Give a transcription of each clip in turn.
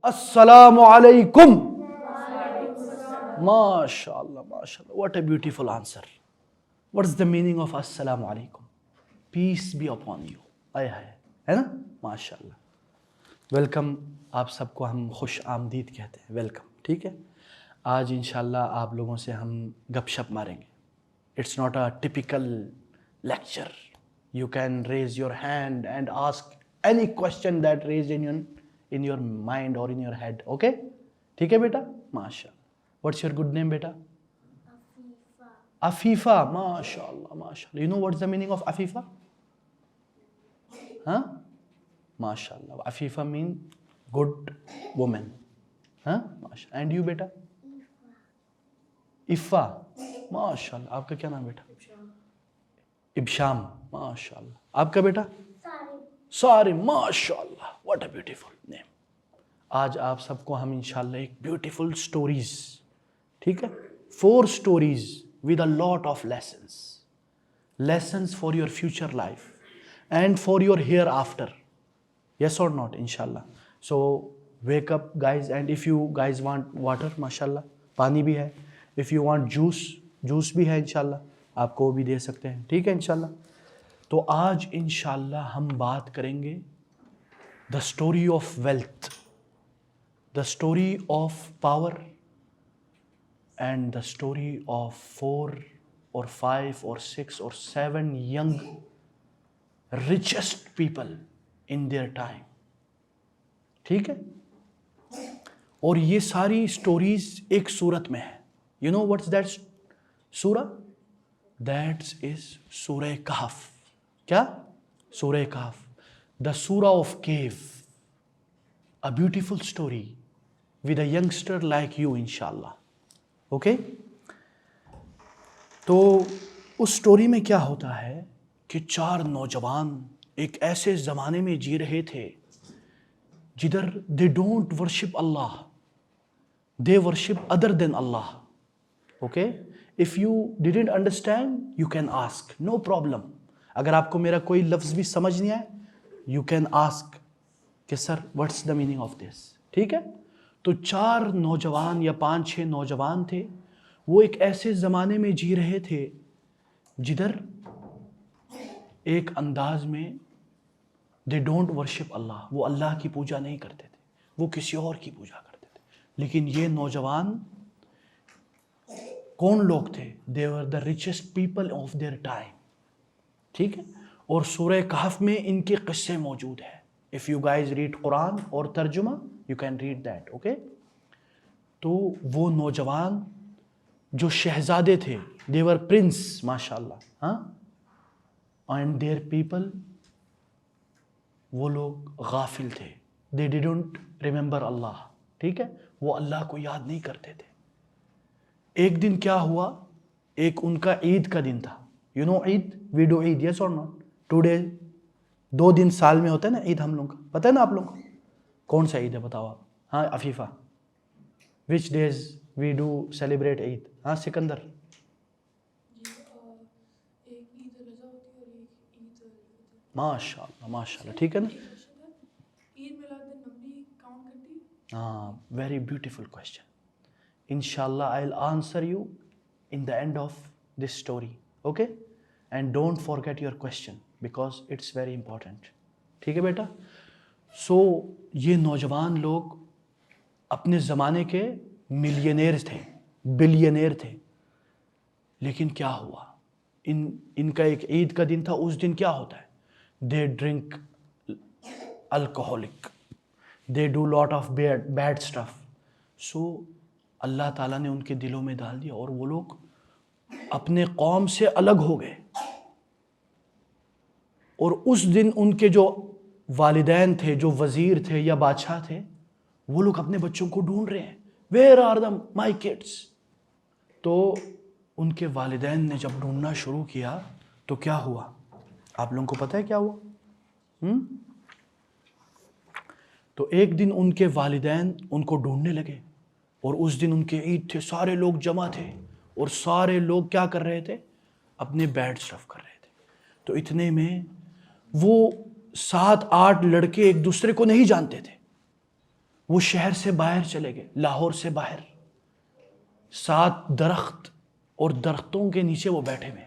السلام علیکم. MashaAllah, MashaAllah. What a beautiful answer. What's the meaning of Assalamu alaikum? Peace be upon you. ہے نا؟ MashaAllah. Welcome. آپ سب کو ہم خوش آمدید کہتے ہیں. ویلکم. ٹھیک ہے. آج انشاءاللہ آپ لوگوں سے ہم گپ شپ ماریں گے. It's not a typical lecture. You can raise your hand and ask any question that rise in your mind or in your head. Okay? ٹھیک ہے بیٹا. MashaAllah. What's your good name beta? Afifa. MashaAllah, MashaAllah. You know what's the meaning of Afifa? Huh? MashaAllah. Afifa means good woman. Huh? MashaAllah. And you beta? Ifa. MashaAllah. آپ کا کیا نام بیٹا؟ ابشام. MashaAllah. آپ کا بیٹا؟ سارم. MashaAllah. What a beautiful name. آج آپ سب کو ہم انشاءاللہ ایک بیوٹیفل سٹوریز، ٹھیک ہے، 4 stories with a lot of lessons for your future life and for your hereafter. Yes or not? Inshallah. So wake up guys, and if you guys want water, mashallah پانی بھی ہے. if you want juice بھی ہے انشاءاللہ، آپ کو بھی دے سکتے ہیں. ٹھیک ہے انشاءاللہ. تو آج انشاءاللہ ہم بات کریں گے the story of wealth, the story of power, and the story of 4 or 5 or 6 or 7 young richest people in their time. ٹھیک ہے. اور یہ ساری سٹوریز ایک سورت میں ہے. You know what's that سورہ؟ That is سورہ کہف. کیا؟ سورہ کہف. The Surah of Cave. A beautiful story with a youngster like you inshallah. Okay? تو اس سٹوری میں کیا ہوتا ہے کہ 4 نوجوان ایک ایسے زمانے میں جی رہے تھے جدھر they don't worship Allah, they worship other than Allah. Okay? If you didn't understand, you can ask, no problem. اگر آپ کو میرا کوئی لفظ بھی سمجھ نہیں آئے, you can ask کہ سر what's the meaning of this. ٹھیک ہے. تو 4 نوجوان یا 5-6 نوجوان تھے. وہ ایک ایسے زمانے میں جی رہے تھے جدھر ایک انداز میں they don't worship اللہ, وہ اللہ کی پوجا نہیں کرتے تھے, وہ کسی اور کی پوجا کرتے تھے. لیکن یہ نوجوان کون لوگ تھے؟ they were the richest people of their time. ٹھیک ہے. اور سورہ کہف میں ان کے قصے موجود ہیں. if you guys read قرآن اور ترجمہ, you can read that. okay? تو وہ نوجوان جو شہزادے تھے, they were prince, ماشاءاللہ, ہاں, and their people, وہ لوگ غافل تھے. they didn't remember اللہ. ٹھیک ہے. وہ اللہ کو یاد نہیں کرتے تھے. ایک دن کیا ہوا, ایک ان کا عید کا دن تھا. you know Eid, we do Eid, yes or not? 2 days, 2 دن سال میں ہوتا ہے نا عید ہم لوگوں کا. پتہ ہے نا آپ لوگوں کو کون سا عید ہے؟ بتاؤ آپ. ہاں Afifa, which days we do celebrate عید؟ ہاں سکندر. ماشاءاللہ ماشاءاللہ. ٹھیک ہے نا. ہاں, very beautiful question. Inshallah I'll answer you in the end of this story. Okay? And don't forget your question because it's very important. ٹھیک ہے بیٹا. سو یہ نوجوان لوگ اپنے زمانے کے ملینئر تھے, بلینئر تھے. لیکن کیا ہوا, ان کا ایک عید کا دن تھا. اس دن کیا ہوتا ہے, they drink alcoholic, they do lot of bad stuff. So اللہ تعالیٰ نے ان کے دلوں میں ڈال دیا اور وہ لوگ اپنے قوم سے الگ ہو گئے. اور اس دن ان کے جو والدین تھے, جو وزیر تھے یا بادشاہ تھے, وہ لوگ اپنے بچوں کو ڈھونڈ رہے ہیں. Where are my kids? تو ان کے والدین نے جب ڈھونڈنا شروع کیا تو کیا ہوا, آپ لوگوں کو پتہ ہے کیا ہوا؟ تو ایک دن ان کے والدین ان کو ڈھونڈنے لگے, اور اس دن ان کے عید تھے, سارے لوگ جمع تھے, اور سارے لوگ کیا کر رہے تھے, اپنے بیڈ سٹف کر رہے تھے. تو اتنے میں وہ 7-8 لڑکے ایک دوسرے کو نہیں جانتے تھے. وہ شہر سے باہر چلے گئے، لاہور سے باہر، 7 درخت اور درختوں کے نیچے وہ بیٹھے ہوئے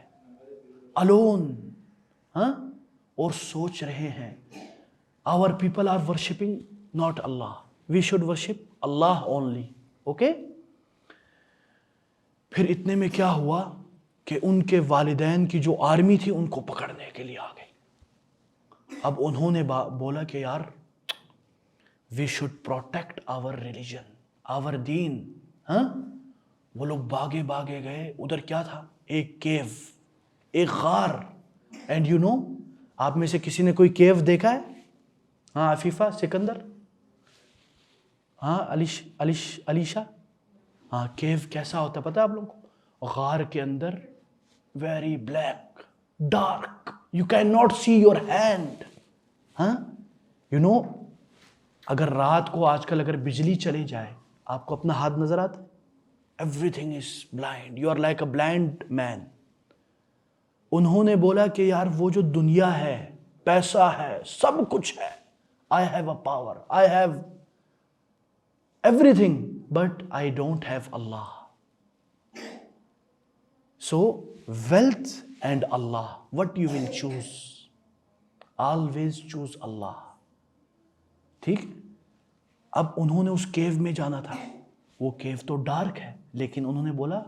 الون، ہاں، اور سوچ رہے ہیں our people are worshipping not Allah, we should worship Allah only. Okay. پھر اتنے میں کیا ہوا کہ ان کے والدین کی جو آرمی تھی ان کو پکڑنے کے لیے آ گئی. اب انہوں نے بولا کہ یار we should protect our religion, our دین. ہاں، وہ لوگ بھاگے بھاگے گئے. ادھر کیا تھا؟ ایک کیو، ایک غار. اینڈ یو نو، آپ میں سے کسی نے کوئی کیو دیکھا ہے؟ ہاں عفیفہ، سکندر، ہاں علیشا. ہاں، کیو کیسا ہوتا پتہ ہے آپ لوگوں کو؟ غار کے اندر very black, dark, you can not see your hand. ہاں، یو نو، اگر رات کو آج کل اگر بجلی چلی جائے آپ کو اپنا ہاتھ نظر آتا ہے؟ Everything is blind, you are like a blind man. انہوں نے بولا کہ یار وہ جو دنیا ہے، پیسہ ہے، سب کچھ ہے، I have a power, I have everything, but I don't have Allah. So, wealth and Allah, what you will choose? Always choose Allah. ٹھیک. اب انہوں نے اس کیو میں جانا تھا. وہ کیو تو ڈارک ہے، لیکن انہوں نے بولا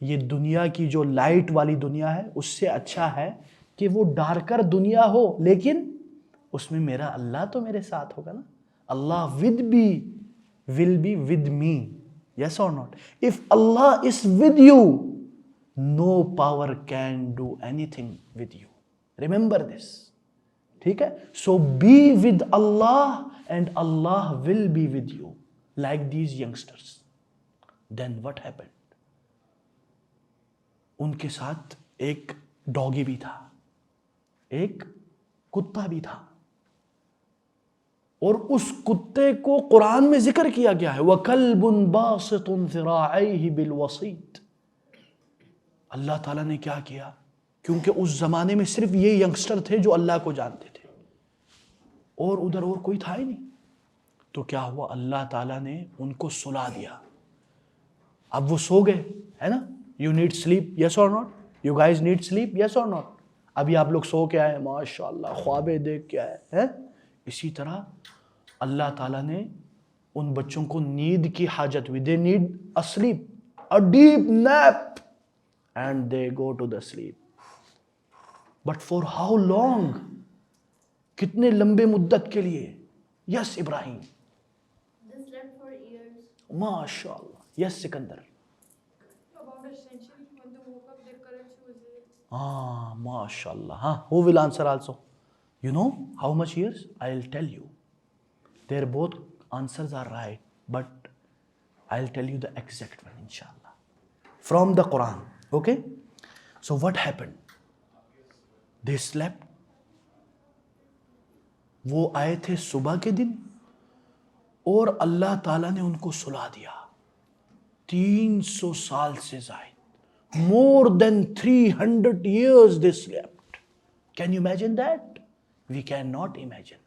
یہ دنیا کی جو لائٹ والی دنیا ہے اس سے اچھا ہے کہ وہ ڈارکر دنیا ہو، لیکن اس میں میرا اللہ تو میرے ساتھ ہوگا نا. اللہ will be with me. Yes or not? If Allah is with you, no power can do anything with you. Remember this. ٹھیک ہے. So be with Allah and Allah will be with you. Like these youngsters. Then what happened? ان کے ساتھ ایک doggy بھی تھا، ایک کتا بھی تھا، اور اس کتے کو قرآن میں ذکر کیا گیا ہے وَكَلْبٌ بَاسِطٌ ذِرَاعَيْهِ بِالْوَصِيدِ. اللہ تعالیٰ نے کیا کیا؟ کیونکہ اس زمانے میں صرف یہ ینگسٹر تھے جو اللہ کو جانتے تھے، اور ادھر اور کوئی تھا ہی نہیں. تو کیا ہوا؟ اللہ تعالیٰ نے ان کو سلا دیا. اب وہ سو گئے، ہے نا. You need sleep, yes or not? You guys need sleep, yes or not? ابھی آپ لوگ سو کے آئے، ماشاء اللہ خوابیں دیکھ کے آئے. اسی طرح اللہ تعالیٰ نے ان بچوں کو نیند کی حاجت ہوئی. They need a sleep, a deep nap, and they go to the sleep. But for how long? کتنے لمبے مدت کے لیے؟ یس ابراہیم، ماشاء اللہ. یس سکندر، ہاں ماشاء اللہ. ہاں who will answer also? You know how much years? I'll tell you. Their both answers are right, but I'll tell you the exact one inshallah from the Quran. Okay? So what happened? They slept. وہ آئے تھے صبح کے دن اور اللہ تعالیٰ نے ان کو سلا دیا. 300 سال سے زائد. More than 300 years they slept. Can you imagine that? We cannot imagine.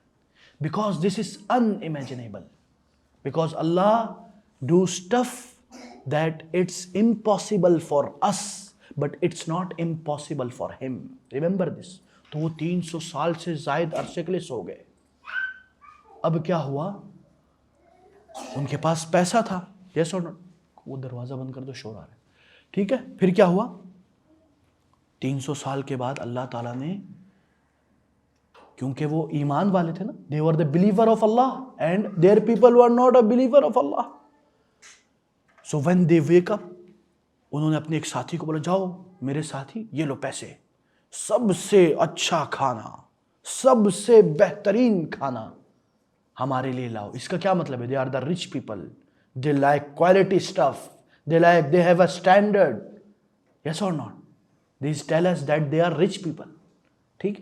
Because this is unimaginable. Because Allah do stuff that it's impossible for us, but it's not impossible for Him. Remember this. تو وہ 300 سال سے زائد عرصے کے لیے سو گئے. اب کیا ہوا؟ ان کے پاس پیسہ تھا. یس اور نو؟ وہ دروازہ بند کر دو، شور آ رہا ہے. ٹھیک ہے. پھر کیا ہوا؟ 300 سال کے بعد اللہ تعالیٰ نے، کیونکہ وہ ایمان والے تھے نا، they were the believer of Allah and their people were not a believer of Allah. So when they wake up, انہوں نے اپنے ایک ساتھی کو بولا جاؤ میرے ساتھی یہ لو پیسے، سب سے اچھا کھانا، سب سے بہترین کھانا ہمارے لیے لاؤ. اس کا کیا مطلب ہے؟ they are the rich people, they like quality stuff, they have a standard. Yes or not? These tell us that they are rich people. ٹھیک.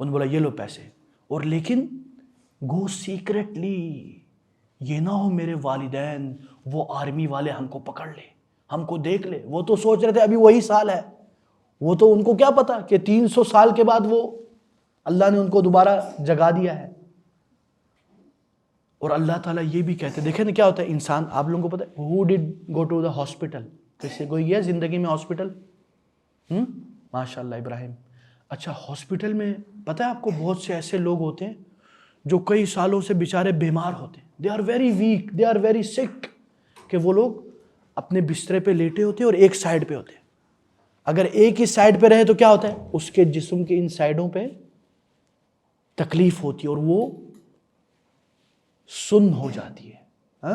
انہوں نے بولا یہ لو پیسے، اور لیکن گو سیکریٹلی، یہ نہ ہو میرے والدین وہ آرمی والے ہم کو پکڑ لے، ہم کو دیکھ لے. وہ تو سوچ رہے تھے ابھی وہی سال ہے، وہ تو ان کو کیا پتا کہ 300 سال کے بعد وہ اللہ نے ان کو دوبارہ جگا دیا ہے. اور اللہ تعالیٰ یہ بھی کہتے ہیں, دیکھیں نا کیا ہوتا ہے انسان, آپ لوگوں کو پتہ ہے who did go to the hospital, کسی کوئی گیا زندگی میں ہاسپٹل؟ ماشاء اللہ ابراہیم. اچھا ہاسپٹل میں پتہ ہے آپ کو بہت سے ایسے لوگ ہوتے ہیں جو کئی سالوں سے بیچارے بیمار ہوتے ہیں, they are very weak, they are very sick, کہ وہ لوگ اپنے بسترے پہ لیٹے ہوتے ہیں اور ایک سائڈ پہ ہوتے ہیں. اگر ایک ہی سائڈ پہ رہے تو کیا ہوتا ہے, اس کے جسم کے ان سائڈوں پہ تکلیف ہوتی ہے اور وہ سن ہو جاتی ہے,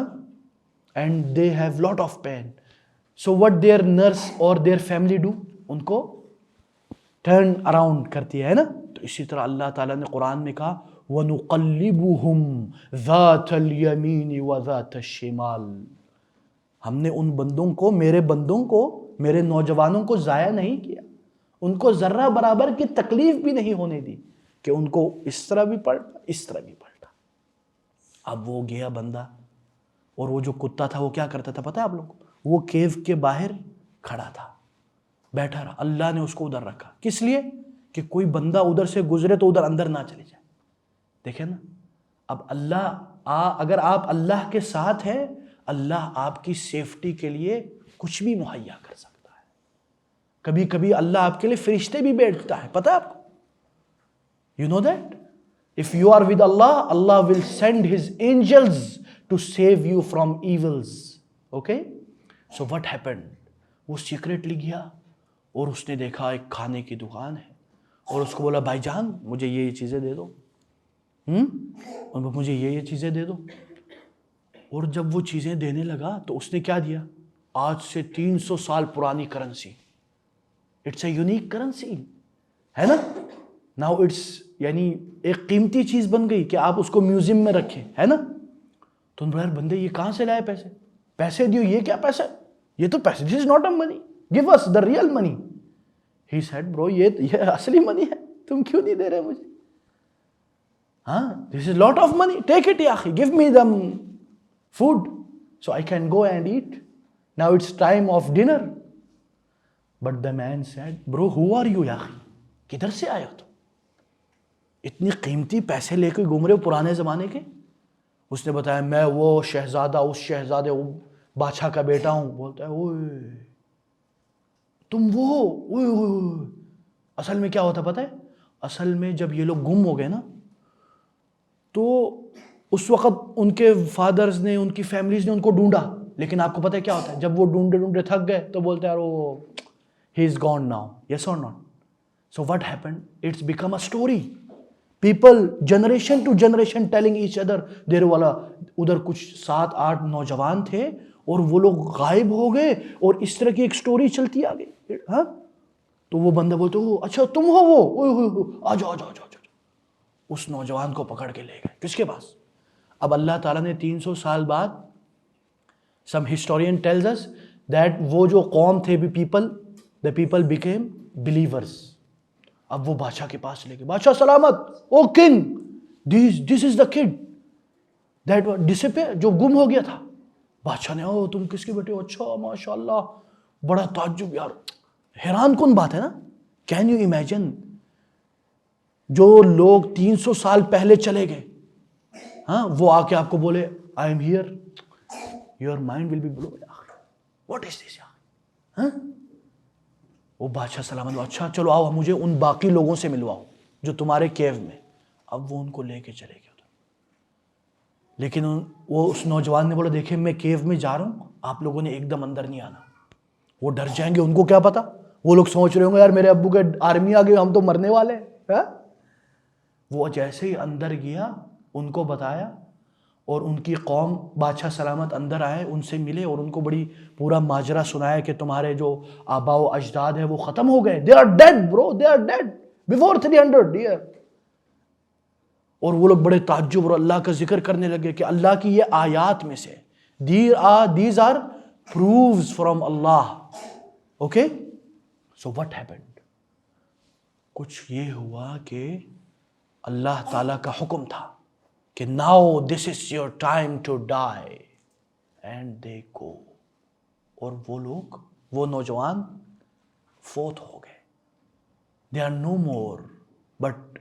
and they have lot of pain. So what their nurse اور دیئر فیملی ڈو, ان کو ٹرن اراؤنڈ کرتی ہے نا. تو اسی طرح اللہ تعالیٰ نے قرآن میں کہا وَنُقَلِّبُهُمْ ذَاتَ الْيَمِينِ وَذَاتَ الشِّمَالِ, ہم نے ان بندوں کو, میرے بندوں کو, میرے نوجوانوں کو ضائع نہیں کیا, ان کو ذرہ برابر کی تکلیف بھی نہیں ہونے دی کہ ان کو اس طرح بھی پلٹا اس طرح بھی پلٹا. اب وہ گیا بندہ, اور وہ جو کتا تھا وہ کیا کرتا تھا پتہ ہے آپ لوگوں کو, وہ کیو کے باہر کھڑا تھا, بیٹھا رہا. اللہ نے اس کو ادھر رکھا, کس لیے؟ کہ کوئی بندہ ادھر سے گزرے تو ادھر اندر نہ چلے جائے. دیکھیں نا, اب اگر آپ اللہ کے ساتھ ہیں, اللہ آپ کی سیفٹی کے لیے کچھ بھی مہیا کر سکتا ہے. کبھی کبھی اللہ آپ کے لیے فرشتے بھی بیٹھتا ہے, پتہ ہے آپ کو, you know that. If you are with Allah, Allah will send His angels to save you from evils. Okay? So what happened? وہ سیکریٹلی گیا اور اس نے دیکھا ایک کھانے کی دکان ہے, اور اس کو بولا بھائی جان مجھے یہ چیزیں دے دو, مجھے یہ چیزیں دے دو. اور جب وہ چیزیں دینے لگا تو اس نے کیا دیا, آج سے 300 سال پرانی currency. It's a unique currency ہے نا. ناؤ اٹس, یعنی ایک قیمتی چیز بن گئی کہ آپ اس کو میوزیم میں رکھیں, ہے نا. تو یار بندے یہ کہاں سے لائے پیسے, پیسے دیو, یہ کیا پیسے, یہ تو پیسے, this is not a money, give us the real money. He said bro یہ اصلی منی ہے, تم کیوں نہیں دے رہے مجھے؟ ہاں, دس از lot of money, take it یا اخی, give me them food so I can go and eat, now it's time of dinner. But the man said bro who are you یا اخی, کدھر سے آئے ہو تم, اتنی قیمتی پیسے لے کے گھوم رہے ہو پرانے زمانے کے؟ اس نے بتایا میں وہ شہزادہ, اس شہزادے بادشاہ کا بیٹا ہوں. بولتا ہے اوئے تم وہ اوئے. اصل میں کیا ہوتا پتہ ہے, اصل میں جب یہ لوگ گم ہو گئے نا, تو اس وقت ان کے فادرز نے, ان کی فیملیز نے ان کو ڈھونڈا, لیکن آپ کو پتہ ہے کیا ہوتا ہے, جب وہ ڈھونڈے تھک گئے تو بولتے ہیں وہ ہی از gone now, yes or not. So what happened, it's become a story. People generation to generation telling each other, there والا ادھر کچھ 7-8 نوجوان تھے اور وہ لوگ غائب ہو گئے, اور اس طرح کی ایک سٹوری چلتی آگے. ہاں, تو وہ بندہ بولتے ہو اچھا تم ہو وہ, آ جاؤ. اس نوجوان کو پکڑ کے لے گئے, کس کے پاس؟ اب اللہ تعالیٰ نے 300 سال بعد, سم ہسٹورین ٹیلز اس دیٹ وہ جو قوم تھے بھی the people became believers. اب وہ بادشاہ کے پاس لے گئے, بادشاہ سلامت, oh king, this is the kid that disappear, جو گم ہو گیا تھا. بادشاہ نے, او تم کس کے بیٹے ہو, اچھا ماشاء اللہ, بڑا تعجب. یار حیران کن بات ہے نا. کین یو امیجن, جو لوگ 300 سال پہلے چلے گئے, ہاں, وہ آ کے آپ کو بولے I am here, your mind will be blow. What is this یار, ہاں. وہ بادشاہ سلامت, اچھا چلو آؤ مجھے ان باقی لوگوں سے ملواؤ جو تمہارے کیو میں. اب وہ ان کو لے کے چلے گئے ادھر, لیکن وہ اس نوجوان نے بولا دیکھیں میں کیو میں جا رہا ہوں, آپ لوگوں نے ایک دم اندر نہیں آنا. وہ ڈر جائیں گے, ان کو کیا پتا, وہ لوگ سوچ رہے ہوں گے یار میرے ابو کے آرمی آ گئی, ہم تو مرنے والے ہیں. وہ جیسے ہی اندر گیا, ان کو بتایا, اور ان کی قوم بادشاہ سلامت اندر آئے, ان سے ملے اور ان کو بڑی پورا ماجرا سنایا کہ تمہارے جو آبا و اجداد ہیں وہ ختم ہو گئے, they are dead bro, they are dead before 300 year. اور وہ لوگ بڑے تعجب اور اللہ کا ذکر کرنے لگے کہ اللہ کی یہ آیات میں سے, these are proofs from Allah. Okay, so what happened, کچھ یہ ہوا کہ اللہ تعالیٰ کا حکم تھا کہ now this is your time to die, and they go. اور وہ لوگ, وہ نوجوان فوت ہو گئے. They are no more, but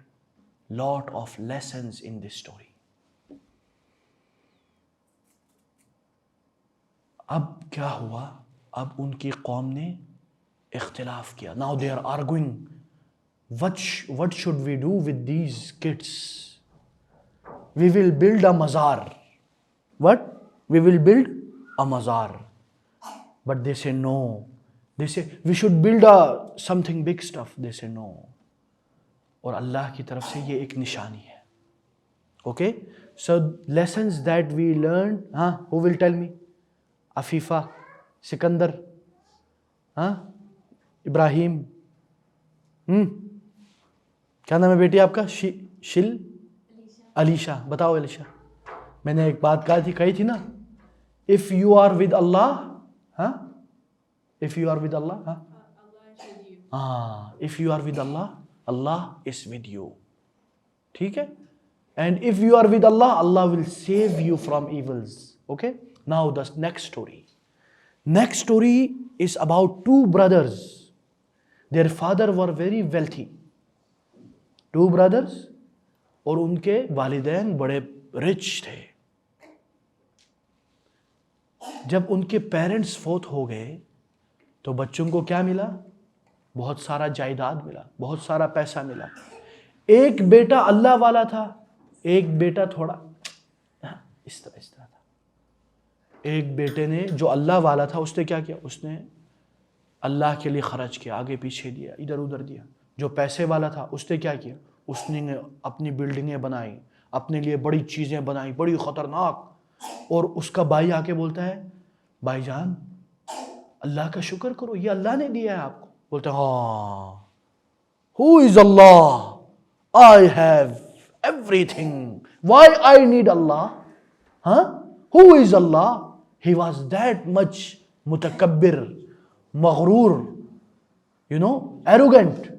lot of lessons in this story. اب کیا ہوا؟ اب ان کی قوم نے اختلاف کیا. Now they are arguing. What should we do with these kids? We will build a mazar. What? We will build a mazar. But they say no. They say we should build something big stuff. They say no. اور اللہ کی طرف سے یہ ایک نشانی ہے. Okay? So lessons that we learned. Who will tell me? Afifa, Sikandar, ابراہیم, کیا نام ہے بیٹی آپ کا؟ علیشا. بتاؤ علیشا. میں نے ایک بات کہی تھی نا, if you are with Allah, if you are with Allah, if you are with Allah, Allah is with you. ٹھیک ہے. And if you are with Allah, Allah will save you from evils. Okay? Now the next story. Next story is about two brothers. Their father were very wealthy. Two brothers, اور ان کے والدین بڑے rich تھے. جب ان کے parents فوت ہو گئے تو بچوں کو کیا ملا؟ بہت سارا جائیداد ملا, بہت سارا پیسہ ملا. ایک بیٹا اللہ والا تھا, ایک بیٹا تھوڑا اس طرح تھا. ایک بیٹے نے جو اللہ والا تھا اس نے کیا کیا؟ اس نے اللہ کے لیے خرچ کیا, آگے پیچھے دیا, ادھر ادھر دیا. جو پیسے والا تھا اس نے کیا کیا؟ اس نے اپنی بلڈنگیں بنائی, اپنے لیے بڑی چیزیں بنائی, بڑی خطرناک. اور اس کا بھائی آ کے بولتا ہے, بھائی جان اللہ کا شکر کرو, یہ اللہ نے دیا ہے آپ کو. بولتا ہے ہاں, who is Allah? I have everything. Why I need Allah? Who is Allah? He was that much mutakabbir, maghrur, arrogant.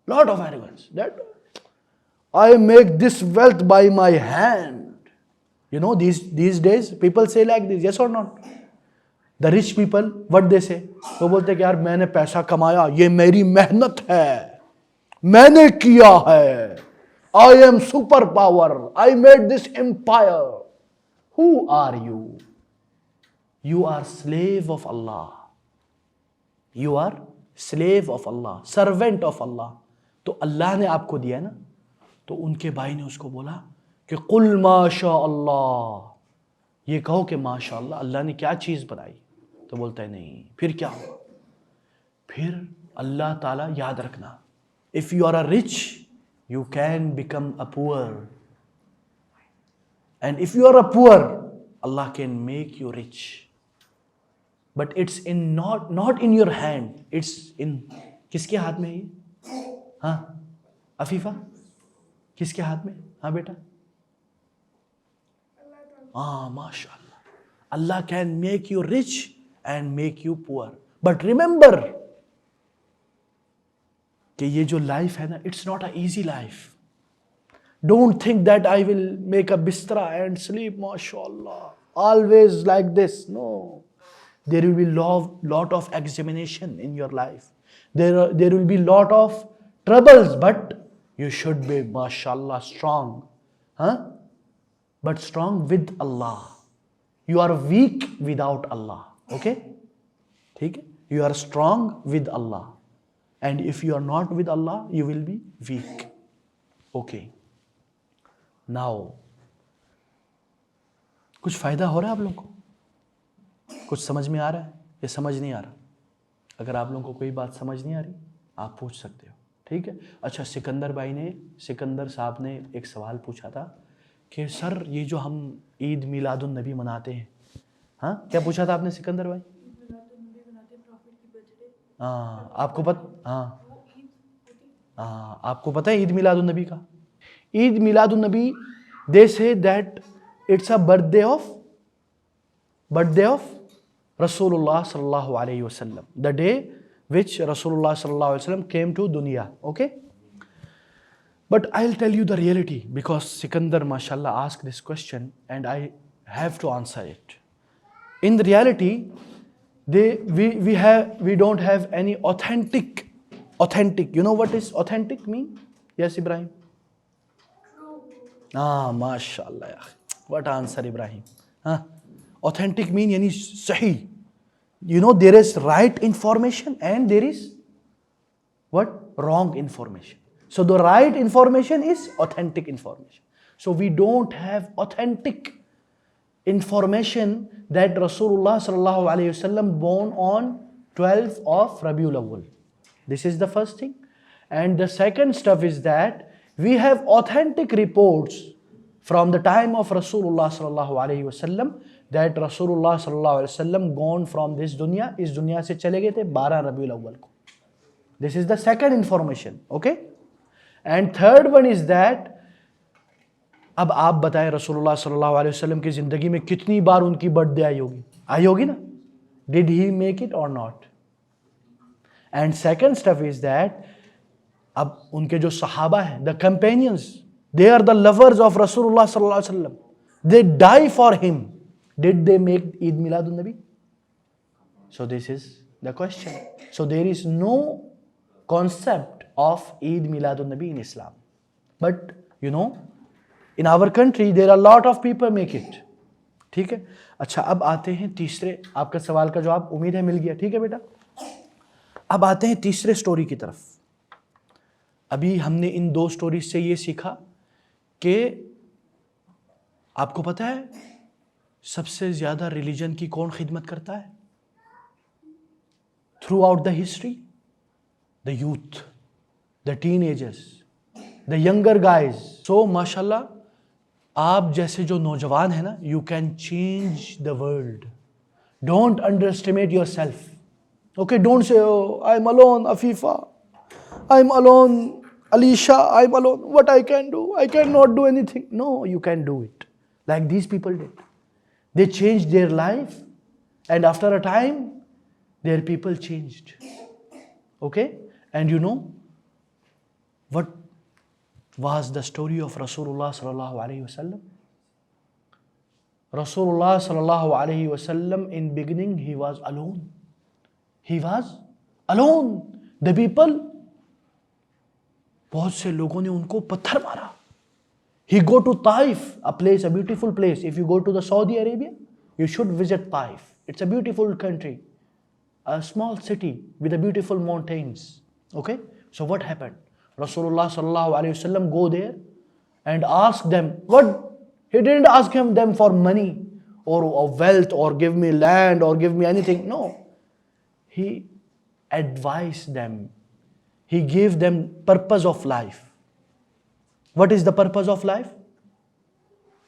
Lot of arrogance. That I make this wealth by my hand. These days people say like this, yes or not? The rich people, what they say? وہ بولتے کہ یار میں نے پیسہ کمایا, یہ میری محنت ہے, میں نے کیا ہے, I am super power, I made this empire. Who are you? You are slave of Allah. You are slave of Allah, servant of Allah. تو اللہ نے آپ کو دیا نا. تو ان کے بھائی نے اس کو بولا کہ قل ما شاء اللہ, یہ کہو کہ ماشاء اللہ, اللہ نے کیا چیز بنائی. تو بولتا ہے نہیں. پھر کیا ہوا؟ پھر اللہ تعالیٰ یاد رکھنا, if you are a rich, you can become a poor. And if you are a poor, Allah can make you rich. But it's not in your hand. It's in کس کے ہاتھ میں ہے یہ؟ عفیفہ کس کے ہاتھ میں؟ بیٹا ماشاء اللہ. Allah can make you rich and make you poor. But remember کہ یہ جو لائف ہے نا, it's not an easy life. Don't think that I will make a bistara and sleep, mashallah, always like this. No. There will be lot of examination in your life. There will be lot of troubles, but you should be, mashallah, strong. But strong with Allah. You are weak without Allah. Okay? ٹھیک ہے. You are strong with Allah. And if you are not with Allah, you will be weak. Okay. Now, کچھ فائدہ ہو رہا ہے آپ لوگوں کو؟ کچھ سمجھ میں آ رہا ہے یا سمجھ نہیں آ رہا؟ اگر آپ لوگوں کو کوئی بات سمجھ نہیں آ رہی آپ پوچھ سکتے ہو. ٹھیک ہے. اچھا, سکندر صاحب نے ایک سوال پوچھا تھا کہ سر یہ جو ہم عید میلاد النبی مناتے ہیں, کیا پوچھا تھا آپ نے سکندر بھائی؟ آپ کو آپ کو پتہ ہے عید میلاد النبی کا؟ عید میلاد النبی, they say that it's a birthday of Rasulullah sallallahu alayhi wasallam, the day which Rasulullah sallallahu alayhi wasallam came to dunya. Okay? But I'll tell you the reality, because Sikandar mashallah asked this question and I have to answer it. In the reality, we don't have any authentic. You know what is authentic mean? Yes, Ibrahim? True. Mashallah. What answer, Ibrahim? Authentic mean yani sahi. You know, there is right information and there is what? Wrong information. So the right information is authentic information. So we don't have authentic information that Rasulullah sallallahu alaihi wasallam born on 12th of Rabiul Awwal. This is the first thing. And the second stuff is that we have authentic reports from the time of Rasulullah sallallahu alaihi wasallam that Rasulullah sallallahu alaihi wasallam gone from this dunya, is dunya se chale gaye the 12 Rabiul Awwal ko. This is the second information, okay? And third one is that اب آپ بتائیں رسول اللہ صلی اللہ علیہ وسلم کی زندگی میں کتنی بار ان کی برتھ ڈے آئی ہوگی نا؟ Did he make it or not? And second stuff is that اب ان کے جو صحابہ ہیں the companions they are the lovers of رسول اللہ صلی اللہ علیہ وسلم, they die for him, did they make Eid Milad an-Nabi? So this is the question. So there is no concept of Eid Milad al-Nabi in Islam. But you know, in our country there are a lot of people make it. ٹھیک ہے. اچھا اب آتے ہیں تیسرے, آپ کا سوال کا جواب امید ہے مل گیا, ٹھیک ہے بیٹا. اب آتے ہیں تیسرے سٹوری کی طرف. ابھی ہم نے ان دو سٹوریز سے یہ سیکھا کہ آپ کو پتہ ہے سب سے زیادہ ریلیجن کی کون خدمت کرتا ہے through out the history? the youth, the teenagers, the younger guys. So mashallah, آپ جیسے جو نوجوان ہیں نا, you can change the world. Don't underestimate yourself. Okay, don't say, oh, I'm alone, Afifa. I'm alone, Alisha. I'm alone. What I can do? I cannot do anything. No, you can do it. Like these people did. They changed their life, and after a time, their people changed. Okay? And you know what was the story of Rasulullah sallallahu alaihi wasallam? Rasulullah sallallahu alaihi wasallam in beginning he was alone. He was alone. The people, بہت سے لوگوں نے ان کو پتھر مارا. He go to Taif, a place, a beautiful place. If you go to the Saudi Arabia, you should visit Taif. It's a beautiful country, a small city with a beautiful mountains. Okay, so what happened? Rasulullah sallallahu alaihi wasallam go there and ask them what? He didn't ask them for money or wealth or give me land or give me anything. No, he advised them. He gave them purpose of life. What is the purpose of life?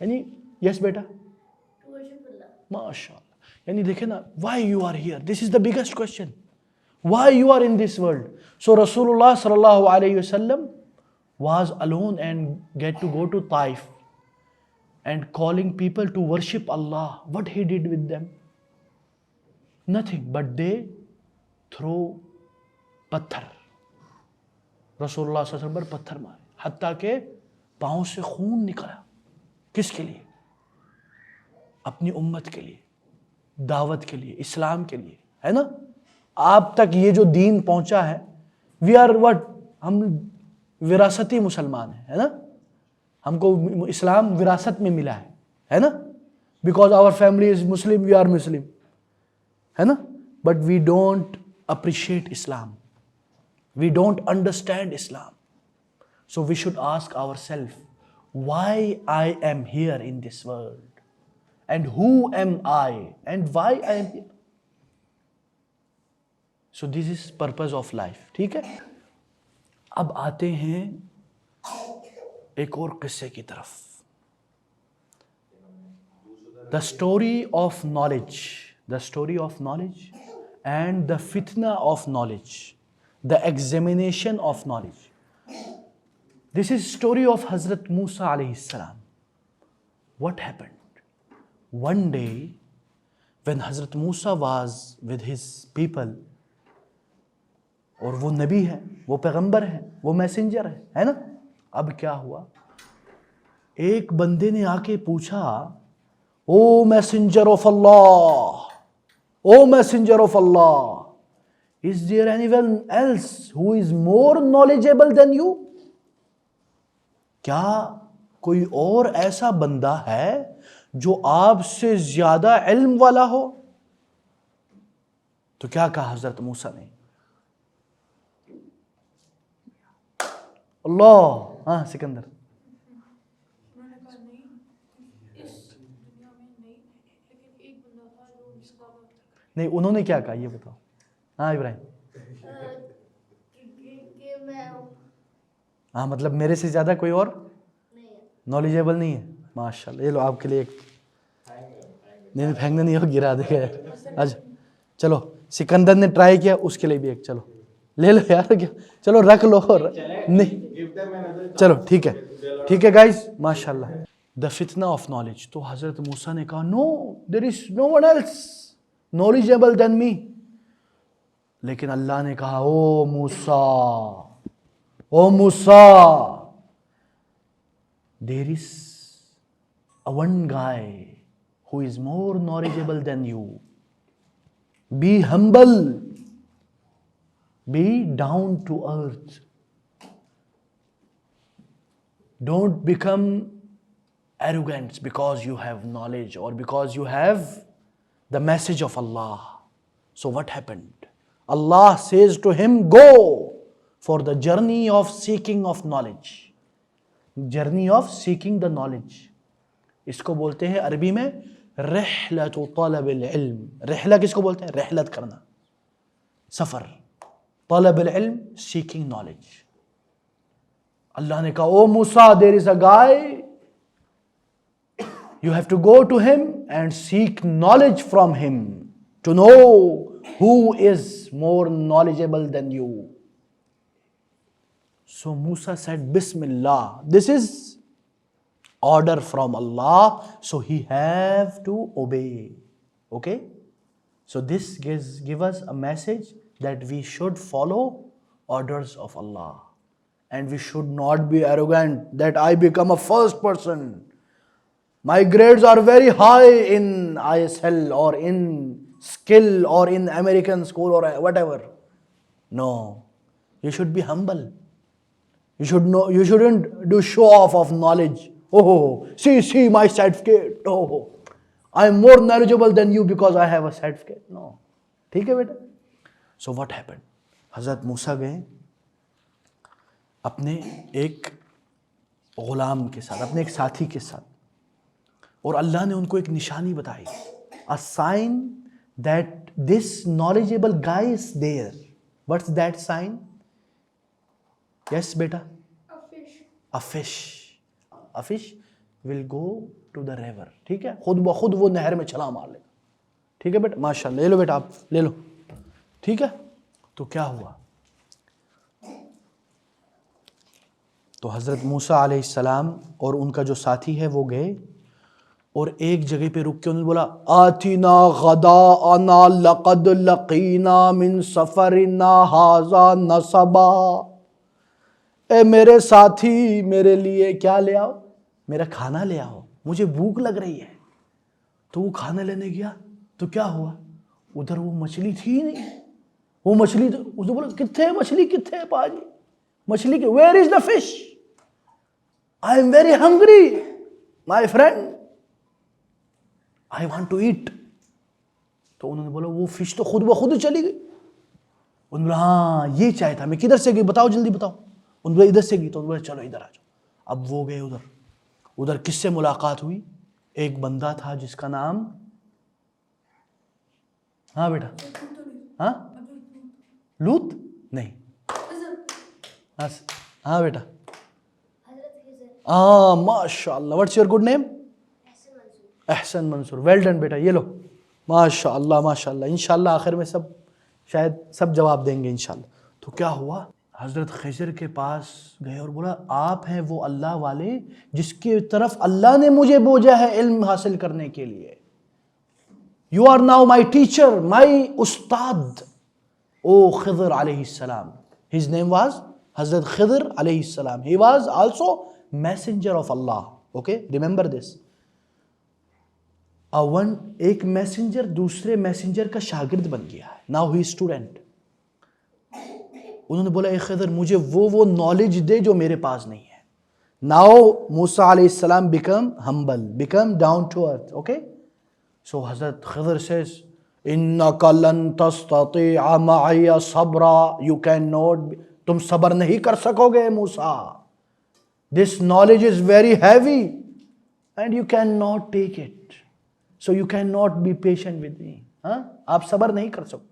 Any? Yes, beta. To worship Allah. MashaAllah. Yani dekhe na, why you are here? This is the biggest question. Why you are in this world? So Rasulullah sallallahu alaihi wasallam was alone and get to go to Taif and calling people to worship Allah. What he did with them? Nothing, but they throw پتھر. Rasulullah sallallahu alaihi wasallam پر پتھر مارے حتیٰ کہ پاؤں سے خون نکلا. کس کے لیے؟ اپنی امت کے لیے, دعوت کے لیے, اسلام کے لیے, ہے نا. آپ تک یہ جو دین پہنچا ہے, وی آر وٹ, ہم وراثتی مسلمان ہیں, ہے نا. ہم کو اسلام وراثت میں ملا ہے نا. Because our family is Muslim, we are Muslim, ہے نا. But we don't appreciate Islam, we don't understand Islam. So we should ask our self, why I am here in this world, and who am I, and why I am here. So this is purpose of life. ٹھیک ہے. اب آتے ہیں ایک اور قصے کی طرف. The story of knowledge. The story of knowledge and the fitna of knowledge. The examination of knowledge. This is story of Hazrat Musa alayhi salam. What happened? One day when Hazrat Musa was with his people, اور وہ نبی ہے, وہ پیغمبر ہے, وہ messenger ہے نا. اب کیا ہوا, ایک بندے نے آ کے پوچھا, O messenger of Allah, O messenger of Allah, is there anyone else who is more knowledgeable than you? کیا کوئی اور ایسا بندہ ہے جو آپ سے زیادہ علم والا ہو. تو کیا کہا حضرت موسیٰ نے؟ اللہ. ہاں سکندر. نہیں انہوں نے کیا کہا یہ بتاؤ. ہاں ابراہیم. کہ میں ہاں مطلب میرے سے زیادہ کوئی اور نہیں ہے. نالجیبل نہیں ہے. ماشاء اللہ. یہ لو آپ کے لیے ایک. نہیں پھینکنا نہیں ہو, گرا دے گا. اچھا چلو سکندر نے ٹرائی کیا, اس کے لیے بھی ایک. چلو لے لو یار, کیا چلو رکھ لو. نہیں چلو ٹھیک ہے, ٹھیک ہے گائز. ماشاء اللہ. دا فتنہ آف نالج. تو حضرت موسیٰ نے کہا no, there is no one else knowledgeable than me. لیکن اللہ نے کہا او موسیٰ, there is a one guy who is more knowledgeable than you. Be humble, be down to earth. Don't become arrogant because you have knowledge or because you have the message of Allah. So what happened? Allah says to him, go for the journey of seeking of knowledge. Journey of seeking the knowledge. اس کو بولتے ہیں عربی میں رحلت طلب العلم. رحلہ کس کو بولتے ہیں؟ رحلت کرنا, سفر. طلب العلم, seeking knowledge. اللہ نے کہا او موسیٰ, there is a guy, you have to go to him and seek knowledge from him to know who is more knowledgeable than you. So Musa said, Bismillah. This is order from Allah, so he have to obey. Okay? So this give us a message that we should follow orders of Allah. And we should not be arrogant that I become a first person. My grades are very high in ISL or in skill or in American school or whatever. No. You should be humble. You shouldn't do show off of knowledge. Oh, see my certificate. Oh, I am more knowledgeable than you because I have a certificate. No. ٹھیک ہے بیٹا. So what happened? حضرت موسیٰ گئے اپنے ایک غلام کے ساتھ, اپنے ایک ساتھی کے ساتھ, اور اللہ نے ان کو ایک نشانی بتائی. A sign that this knowledgeable guy is there. What's that sign? Yes beta. A fish. A fish will go to the river. ٹھیک ہے, خود بخود وہ نہر میں چھلانگ مار لے گا. ٹھیک ہے بیٹا, ماشاء اللہ. لے لو بیٹا, آپ لے لو. ٹھیک ہے. تو کیا ہوا؟ تو حضرت موسیٰ علیہ السلام اور ان کا جو ساتھی ہے وہ گئے اور ایک جگہ پہ رک کے انہوں نے بولا آتینا غداءنا لقد لقینا من سفرنا ھذا نصبا. اے میرے ساتھی, میرے لیے کیا لے آؤ؟ میرا کھانا لے آؤ, مجھے بھوک لگ رہی ہے. تو وہ کھانا لینے گیا تو کیا ہوا؟ ادھر وہ مچھلی تھی نہیں. وہ مچھلی, اس نے بولا کتنے مچھلی, کتنے پاجی مچھلی کے, where is the fish? I am very hungry my friend, I want to eat. تو انہوں نے بولا وہ فش تو خود بخود چلی گئی. انہوں نے بولا ہاں یہ چاہے تھا. میں کدھر سے گئی بتاؤ, جلدی بتاؤ. انہوں نے بولا ادھر سے گئی. تو انہوں نے بولا چلو ادھر آ جاؤ. اب وہ گئے ادھر کس سے ملاقات ہوئی؟ ایک بندہ تھا جس کا نام, ہاں بیٹا, ہاں لوط نہیں, ہاں بیٹا, ہاں ماشاء اللہ. What's your good name? Ahsan Mansoor. Well done بیٹا. یہ لو ماشاء اللہ ماشاء اللہ. انشاءاللہ آخر میں شاید سب جواب دیں گے انشاءاللہ. تو کیا ہوا؟ حضرت خضر کے پاس گئے اور بولا آپ ہیں وہ اللہ والے جس کی طرف اللہ نے مجھے بھیجا ہے علم حاصل کرنے کے لیے. You are now my teacher, my ustad. O Khidr alayhi salam. His name was Hazrat Khidr alayhi salam. He was also messenger of Allah. Okay, remember this. ایک میسنجر دوسرے میسنجر کا شاگرد بن گیا ہے. Now he is student. انہوں نے بولا اے خضر مجھے وہ نالج دے جو میرے پاس نہیں ہے. Now Musa alayhi salam become humble, become down to earth. Okay, so Hazrat Khidr says, innaka lan tastati'a ma'iya sabra, you cannot tum sabr nahi kar sakoge Musa, this knowledge is very heavy and you cannot take it, so you cannot be patient with me. ہاں آپ صبر نہیں کر سکو.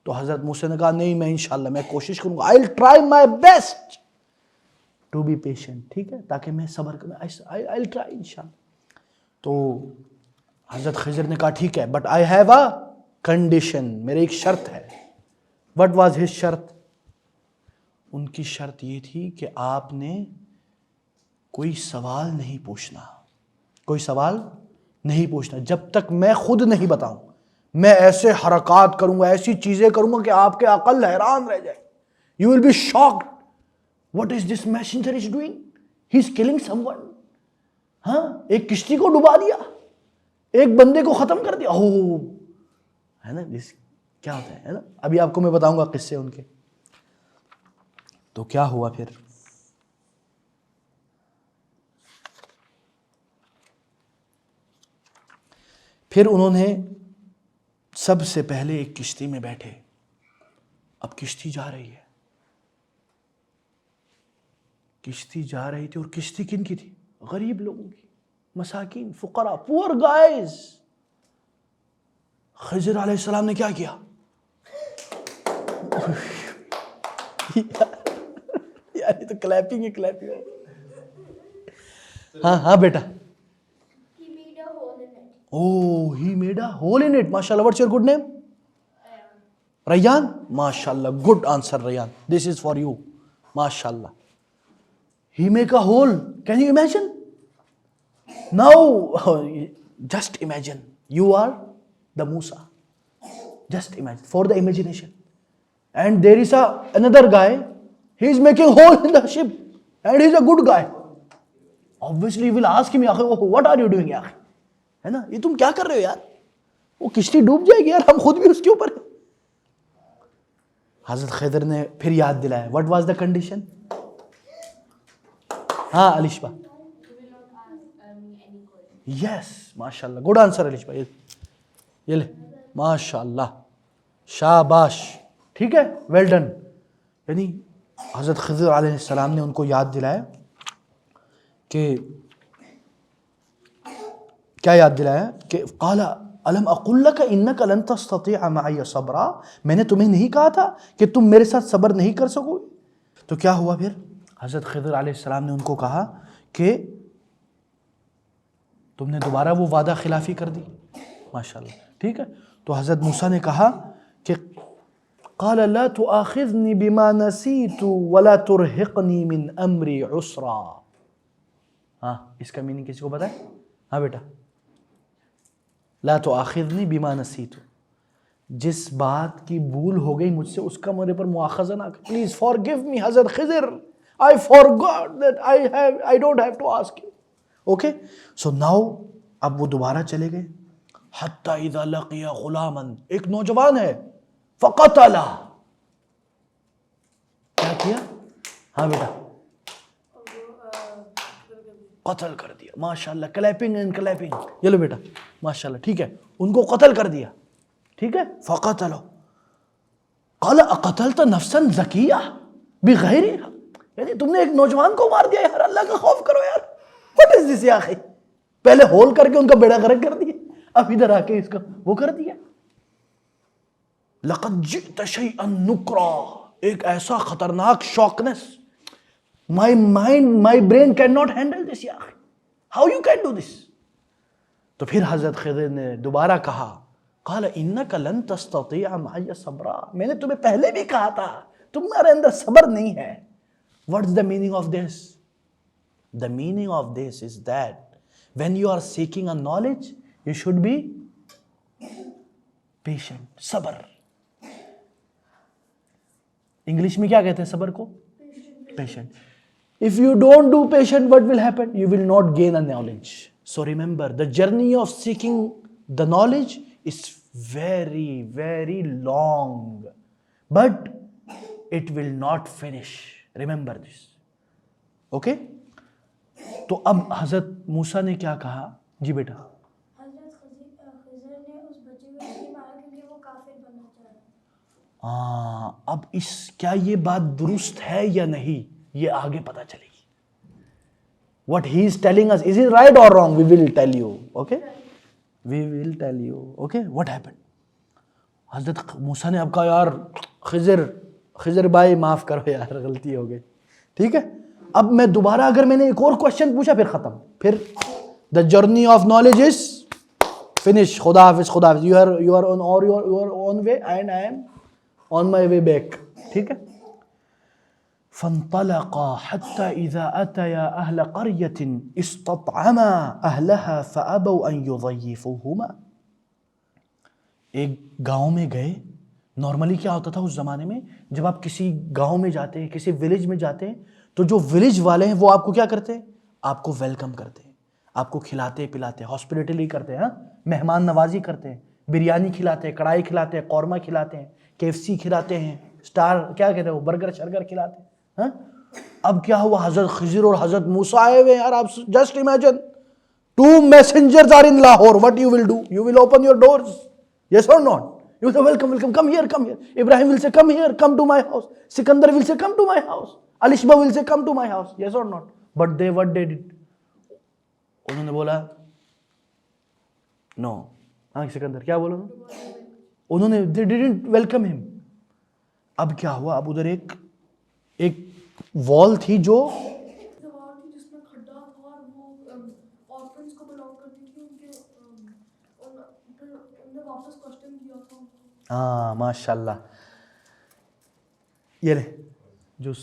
تو حضرت موسیٰ نے کہا نہیں میں انشاءاللہ میں کوشش کروں گا, I'll try my best to be patient, ٹھیک ہے, تاکہ میں صبر کروں, I'll try انشاءاللہ. تو حضرت خضر نے کہا ٹھیک ہے, but I have a condition, میرے ایک شرط ہے. What was his شرط؟ ان کی شرط یہ تھی کہ آپ نے کوئی سوال نہیں پوچھنا, کوئی سوال نہیں پوچھنا جب تک میں خود نہیں بتاؤں. میں ایسے حرکات کروں گا, ایسی چیزیں کروں گا کہ آپ کے عقل حیران رہ جائے. You will be shocked. What is this messenger is doing? He is killing someone. ہاں ایک کشتی کو ڈبا دیا, ایک بندے کو ختم کر دیا. ہے نا کیا ہوتا ہے نا. ابھی آپ کو میں بتاؤں گا قصے ان کے. تو کیا ہوا پھر؟ پھر انہوں نے سب سے پہلے ایک کشتی میں بیٹھے. اب کشتی جا رہی ہے, کشتی جا رہی تھی, اور کشتی کن کی تھی؟ غریب لوگوں کی, مساکین, فقراء, پور گائز. خضر علیہ السلام نے کیا کیا؟ یار یہ تو کلیپنگ ہے, کلیپنگ. ہاں ہاں بیٹا. Oh, he made a hole in it. MashaAllah. What's your good name? Rayyan. MashaAllah. Good answer, Rayyan. This is for you. MashaAllah. He make a hole. Can you imagine? Now, just imagine. You are the Musa. Just imagine. For the imagination. And there is another guy. He is making hole in the ship. And he is a good guy. Obviously, you will ask him, what are you doing, yaakhi? ہے نا, یہ تم کیا کر رہے ہو یار, وہ کشتی ڈوب جائے گی یار, ہم خود بھی اس کے اوپر ہیں. حضرت خضر نے پھر یاد دلایا. What was the condition? ہاں علیش با. Yes, ماشاءاللہ, گڈ آنسر علیش با. یہ لے, ماشاءاللہ, شاباش, ٹھیک ہے, ویل ڈن. یعنی حضرت خضر علیہ السلام نے ان کو یاد دلایا کہ کیا یاد دلایا کہ قال الم اقل لک انک لن تستطیع معی صبرا, میں نے تمہیں نہیں کہا تھا کہ تم میرے ساتھ صبر نہیں کر سکو گے. تو کیا ہوا پھر؟ حضرت خضر علیہ السلام نے ان کو کہا کہ تم نے دوبارہ وہ وعدہ خلافی کر دی. ماشاءاللہ, ٹھیک ہے. تو حضرت موسیٰ نے کہا کہ قال لا تؤاخذنی بما نسیت ولا ترہقنی من امری عسرا. ہاں اس کا میننگ کسی کو پتہ ہے؟ ہاں بیٹا. لا تؤاخذنی بما نسیت, جس بات کی بھول ہو گئی مجھ سے اس کا میرے پر مؤاخذہ نہ کر. پلیز forgive me حضرت خضر, I forgot that I don't have to ask you. Okay, so now اب وہ دوبارہ چلے گئے. حتی اذا لقی غلاما, ایک نوجوان ہے, فقتلہ, کیا کیا؟ ہاں بیٹا, قتل کر دیا. ماشاءاللہ, کلیپنگ اینڈ کلیپنگ. یہ لو بیٹا, ماشاءاللہ, ٹھیک ہے, ان کو قتل کر دیا. ٹھیک ہے, فقتلہ. قال اقتلت نفسا زکیہ بغیر, یعنی تم نے ایک نوجوان کو مار دیا یار, اللہ کا خوف کرو یار. What is this یاخی, پہلے ہول کر کے ان کا بیڑا غرق کر دیا, اب ادھر آ کے اس کا وہ کر دیا. لقد جئت شیئا نکرا, ایک ایسا خطرناک شوکنس. My mind, my brain cannot handle this یاخی. How you can do this? تو پھر حضرت خضر نے دوبارہ کہا قال انک لن تستطیع معی صبرا, میں نے تمہیں پہلے بھی کہا تھا تمہارے اندر صبر نہیں ہے. What is the meaning of this? The meaning of this is that when you are seeking a knowledge, you should be patient. صبر. انگلش میں کیا کہتے ہیں صبر کو؟ Patient. If you don't do patient, what will happen? You will not gain a knowledge. So remember, the journey of seeking the knowledge is very, very long. But it will not finish. Remember this. Okay? تو اب حضرت موسیٰ نے کیا کہا؟ جی بیٹا. حضرت خضر نے اس بچے کو اس لیے مارا کیونکہ وہ کافر بننا چاہ رہا تھا. ہاں اب کیا یہ بات درست ہے یا نہیں یہ آگے پتہ چلے گی. What he is telling us, is it right or wrong? We will tell you. Okay? We will tell you. Okay? What happened? حضرت موسیٰ نے اب کہا یار خضر بھائی معاف کرو یار غلطی ہو گئی. ٹھیک ہے. اب میں دوبارہ اگر میں نے ایک اور کوشچن پوچھا پھر ختم. پھر the journey of knowledge is finish. خدا حافظ خدا حافظ. You are on your own way and I am on my way back. ٹھیک ہے. فانطلقا حتى إذا أتيا أهل قرية استطعما أهلها فأبوا أن يضيفوهما. ایک گاؤں میں گئے. نارملی کیا ہوتا تھا اس زمانے میں جب آپ کسی گاؤں میں جاتے ہیں کسی ولیج میں جاتے ہیں تو جو ولیج والے ہیں وہ آپ کو کیا کرتے ہیں؟ آپ کو ویلکم کرتے ہیں, آپ کو کھلاتے پلاتے, ہاسپٹیلٹی کرتے ہیں, مہمان نوازی کرتے ہیں, بریانی کھلاتے ہیں, کڑھائی کھلاتے ہیں, قورمہ کھلاتے ہیں, KFC کھلاتے ہیں, اسٹار کیا کہتے ہیں وہ برگر شرگر کھلاتے ہیں. اب کیا ہوا؟ حضرت خضر اور حضرت موسیٰ آئے ہوئے یار. آپ just imagine 2 messengers are in Lahore. What you will do? You will open your doors, yes or not? You will say welcome, come here. Ibrahim will say come here, come to my house. Sikandar will say come to my house. Alishba will say come to my house, yes or not? But what they did? انہوں نے بولا no. Sikandar کیا بولا انہوں نے؟ they didn't welcome him. اب کیا ہوا؟ اب ادھر ایک وال تھی جو جس میں کھڈا تھا اور وہ آرفنز کو بلانگ کرتی تھی. ان نے واپس کوسچن کیا تھا. ہاں ماشاء اللہ. یہ لے جوس.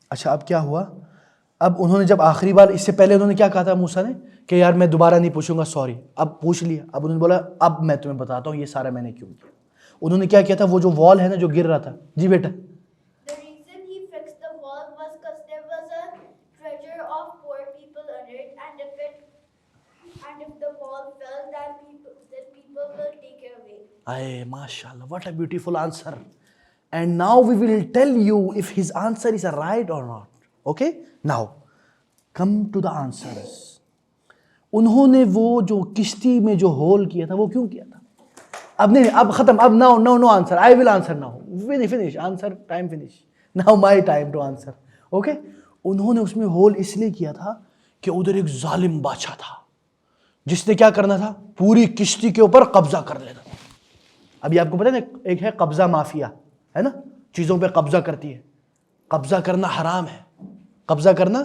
اچھا اب کیا ہوا؟ اب انہوں نے جب آخری بار, اس سے پہلے انہوں نے کیا کہا تھا موسیٰ نے کہ یار میں دوبارہ نہیں پوچھوں گا, سوری. اب پوچھ لیا. اب انہوں نے بولا اب میں تمہیں بتاتا ہوں یہ سارا میں نے کیوں کیا. انہوں نے کیا کیا تھا؟ وہ جو وال ہے نا جو گر رہا تھا. جی بیٹا. The reason he fixed the wall was because there was a treasure of poor people under it, and if the wall fell, then people will take it away. Aye, mashallah, what a beautiful answer. And now we will tell you if his answer is right or not. Okay? Now, come to the answers. انہوں نے وہ جو کشتی میں جو whole کیا تھا وہ کیوں کیا تھا؟ اب نہیں, اب ختم. اب no answer. I will answer now. Finish. Answer time finish. Now my time to answer. Okay? انہوں نے اس میں ہول اس لیے کیا تھا کہ ادھر ایک ظالم بادشاہ تھا جس نے کیا کرنا تھا؟ پوری کشتی کے اوپر قبضہ کر لینا تھا. ابھی آپ کو پتہ ہے ایک ہے قبضہ مافیا, ہے نا, چیزوں پہ قبضہ کرتی ہے. قبضہ کرنا حرام ہے. قبضہ کرنا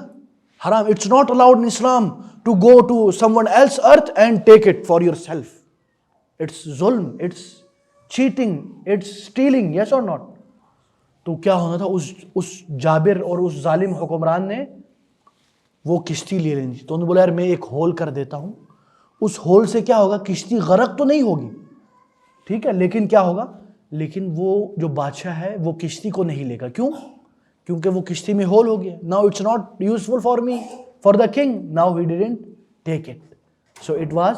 حرام. It's not allowed in Islam to go to someone else's earth and take it for yourself. It's ظلم, it's cheating, it's stealing, yes or not? تو کیا ہونا تھا؟ اس جابر اور اس ظالم حکمران نے وہ کشتی لے لینی تھی. تو انہوں نے بولا یار میں ایک ہول کر دیتا ہوں. اس ہول سے کیا ہوگا؟ کشتی غرق تو نہیں ہوگی, ٹھیک ہے, لیکن کیا ہوگا؟ لیکن وہ جو بادشاہ ہے وہ کشتی کو نہیں لے گا. کیوں؟ کیونکہ وہ کشتی میں ہول ہو گیا. Now it's not useful for me, for the king. Now he didn't take it. So it was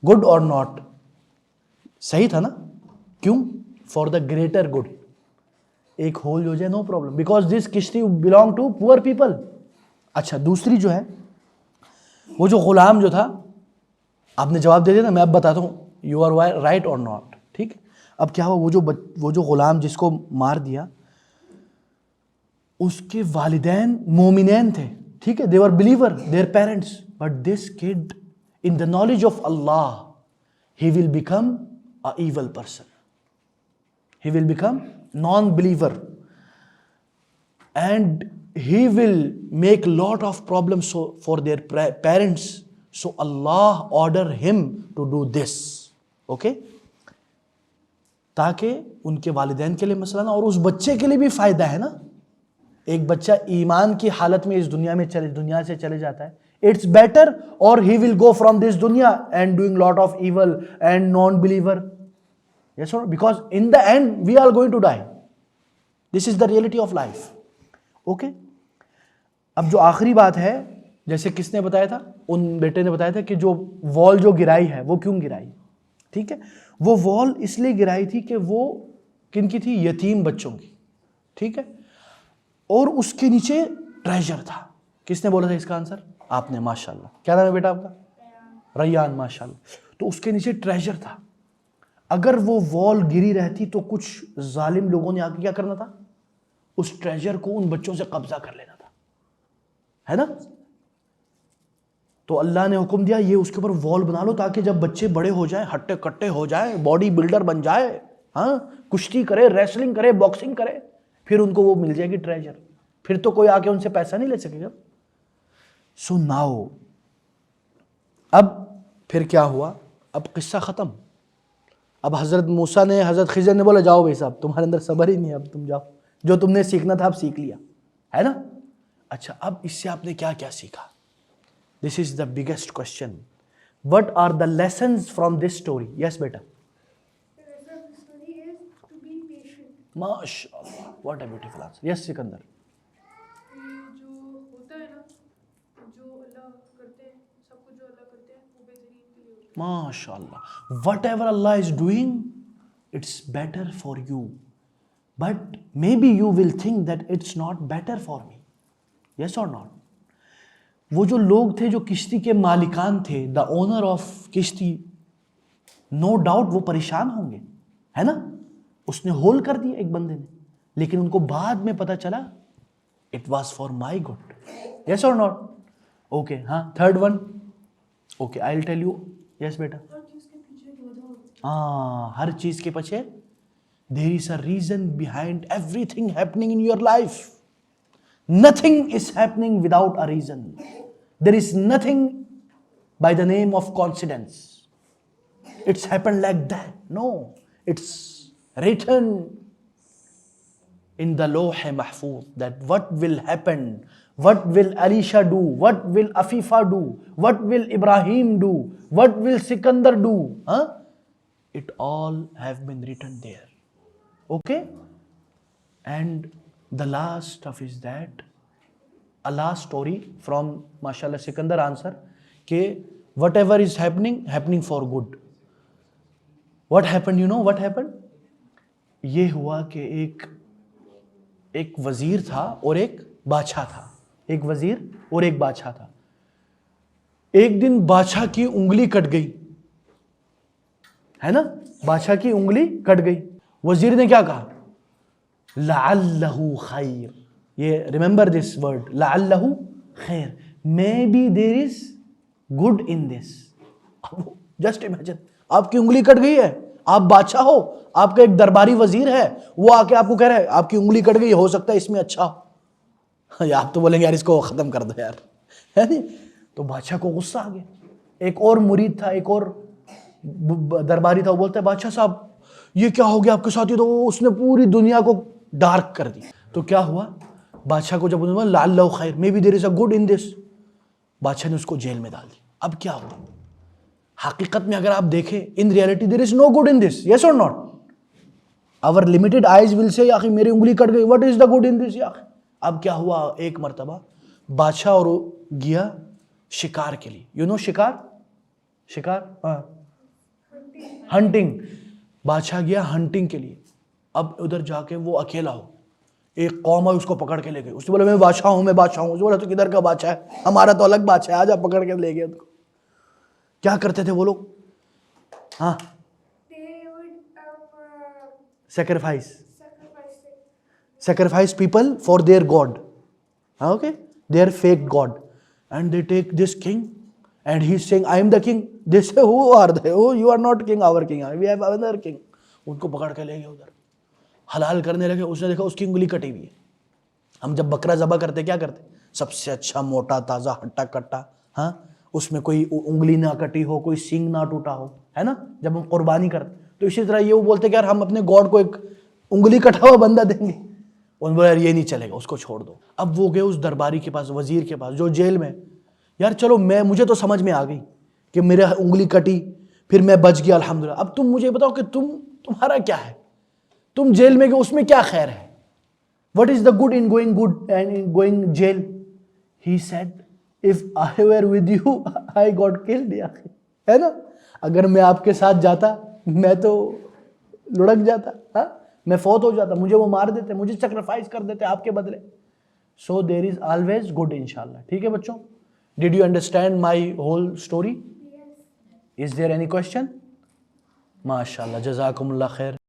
good or not? صحیح تھا نا. کیوں؟ For the greater good. ایک ہول ہو جائے no problem, because this کشتی belong to poor people. اچھا دوسری جو ہے وہ جو غلام جو تھا, آپ نے جواب دے دیا نا, میں اب بتاتا ہوں you are right or not. ٹھیک. اب کیا ہوا؟ وہ جو غلام جس کو مار دیا اس کے والدین مومنین تھے, ٹھیک ہے, they were believer, their parents, but this kid in the knowledge of Allah he will become a evil person. He will become non-believer and he will make lot of problems for their parents. So Allah order him to do this. Okay? تاکہ ان کے والدین کے لیے مسئلہ نہ, اور اس بچے کے لیے بھی فائدہ ہے نا. ایک بچہ ایمان کی حالت میں اس دنیا سے چلے جاتا ہے, it's better, or he will go from this dunya and doing lot of evil and non-believer. Yes or no? Because in the end we are going to die. This is the reality of life. Okay? اب جو آخری بات ہے, جیسے کس نے بتایا تھا؟ ان بیٹے نے بتایا تھا کہ جو وال جو گرائی ہے وہ کیوں گرائی, ٹھیک ہے. وہ وال اس لیے گرائی تھی کہ وہ کن کی تھی؟ یتیم بچوں کی, ٹھیک ہے, اور اس کے نیچے ٹریجر تھا. کس نے بولا تھا اس کا آنسر؟ آپ نے، ماشاء اللہ. کیا نام ہے بیٹا آپ کا؟ ریان، ماشاء اللہ. تو اس کے نیچے ٹریجر تھا. اگر وہ وال گری رہتی تو کچھ ظالم لوگوں نے آ کے کیا کرنا تھا؟ اس ٹریجر کو ان بچوں سے قبضہ کر لینا تھا، ہے نا؟ تو اللہ نے حکم دیا یہ اس کے اوپر وال بنا لو تاکہ جب بچے بڑے ہو جائیں، ہٹے کٹے ہو جائیں، باڈی بلڈر بن جائے، ہاں، کشتی کرے، ریسلنگ کرے، باکسنگ کرے، پھر ان کو وہ مل جائے گی ٹریجر. پھر تو کوئی آ کے ان سے پیسہ نہیں لے سکے گا. سو ناؤ، اب پھر کیا ہوا؟ اب قصہ ختم. اب حضرت موسیٰ نے، حضرت خضر نے بولا جاؤ بھائی صاحب، تمہارے اندر صبر ہی نہیں ہے، اب تم جاؤ، جو تم نے سیکھنا تھا اب سیکھ لیا، ہے نا؟ اچھا، اب اس سے آپ نے کیا کیا سیکھا؟ This is the biggest question. What are the lessons from this story? Yes بیٹا. ماشاء اللہ، what a beautiful answer. Yes Sikandar. جو ہوتا ہے نا، جو اللہ کرتے ہیں، سب کچھ جو اللہ کرتے ہیں وہ بہترین کے لیے ہوتا ہے. ماشاء اللہ. Whatever Allah is doing it's better for you, but maybe you will think that it's not better for me. Yes or not? وہ جو لوگ تھے جو کشتی کے مالکان تھے، دا اونر آف کشتی، نو ڈاؤٹ وہ پریشان ہوں گے، ہے نا؟ اس نے ہول کر دیا ایک بندے نے، لیکن ان کو بعد میں پتا چلا it was for my good. Yes or not? Okay, ہاں، third one. Okay, I will tell you. Yes بیٹا. ہاں، ہر چیز کے پیچھے there is a reason behind everything happening in your life. Nothing is happening without a reason. There is nothing by the name of coincidence. It's happened like that. No, it's written in the Lawh Mahfuz that what will happen, what will Alisha do, what will Afifa do, what will Ibrahim do, what will Sikandar do. It all have been written there. Okay? And the last stuff is that a last story from mashallah Sikandar answer کہ whatever is happening for good. What happened? You know what happened? یہ ہوا کہ ایک وزیر تھا اور ایک بادشاہ تھا. ایک وزیر اور ایک بادشاہ تھا. ایک دن بادشاہ کی انگلی کٹ گئی، ہے نا؟ بادشاہ کی انگلی کٹ گئی. وزیر نے کیا کہا؟ لعلہ خیر. یہ ریمبر دس ورڈ، لعلہ خیر، may be there is good in this. Just imagine, آپ کی انگلی کٹ گئی ہے، آپ بادشاہ ہو، آپ کا ایک درباری وزیر ہے، وہ آ کے آپ کو کہہ رہا ہے آپ کی انگلی کٹ گئی، ہو سکتا ہے اس میں اچھا ہو. یا آپ تو بولیں گے یار اس کو ختم کر دو یار، ہے نہیں؟ تو بادشاہ کو غصہ آ گیا. ایک اور مرید تھا، ایک اور درباری تھا، وہ بولتا ہے بادشاہ صاحب یہ کیا ہو گیا آپ کے ساتھ؟ یہ تو اس نے پوری دنیا کو ڈارک کر دی. تو کیا ہوا؟ بادشاہ کو جب انہوں نے لعلہ خیر، may be there is a good in دس، بادشاہ نے اس کو جیل میں ڈال دیا. اب کیا ہوا؟ حقیقت میں اگر آپ دیکھیں، in reality there is know good in this. Yes or not? Our limited eyes ول سے یاخی میری انگلی کٹ گئی، what is the good in دس یاخی. اب کیا ہوا؟ ایک مرتبہ بادشاہ اور گیا شکار کے لیے. یو نو شکار؟ ہاں، ہنٹنگ. بادشاہ گیا ہنٹنگ کے لیے. اب ادھر جا کے وہ اکیلا ہو، ایک قوم ہے اس کو پکڑ کے لے گئے. اس نے بولا میں بادشاہ ہوں، میں بادشاہ ہوں. اس نے بولا تو کدھر کا بادشاہ ہے؟ ہمارا تو الگ بادشاہ ہے، آجا. پکڑ کے لے گئے ان کو. کیا کرتے تھے وہ لوگ؟ ہاں، sacrifice people for their god. Okay, their fake god, and they take this king and he's saying I am the king. They say who are they? Oh, you are not king, our king, we have another king. ان کو پکڑ کے لے گئے ادھر، حلال کرنے لگے. اس نے دیکھا اس کی انگلی کٹی ہوئی ہے. ہم جب بکرا ذبح کرتے کیا کرتے؟ سب سے اچھا موٹا تازہ ہٹا کٹا، ہاں، اس میں کوئی انگلی نہ کٹی ہو، کوئی سینگ نہ ٹوٹا ہو، ہے نا؟ جب ہم قربانی کرتے تو اسی طرح یہ وہ بولتے کہ یار ہم اپنے گاڈ کو ایک انگلی کٹا ہوا بندہ دیں گے. انہوں نے بولا یار یہ نہیں چلے گا، اس کو چھوڑ دو. اب وہ گئے اس درباری کے پاس، وزیر کے پاس جو جیل میں. یار چلو مجھے تو سمجھ میں آ گئی کہ میرا انگلی کٹی، پھر میں بچ گیا الحمدللہ. اب تم مجھے بتاؤ کہ تمہارا کیا ہے؟ تم جیل میں گئے، اس میں کیا خیر ہے؟ What is the good in going good and in going jail? He said, if I were with you, I got killed. ہے نا؟ اگر میں آپ کے ساتھ جاتا میں تو لڑک جاتا، ہاں، میں فوت ہو جاتا، مجھے وہ مار دیتے، مجھے سیکریفائز کر دیتے آپ کے بدلے. So there is always good inshallah. ٹھیک ہے بچوں, did you understand my whole story? Yes. Is there any question? ماشاء اللہ, جزاکم اللہ خیر.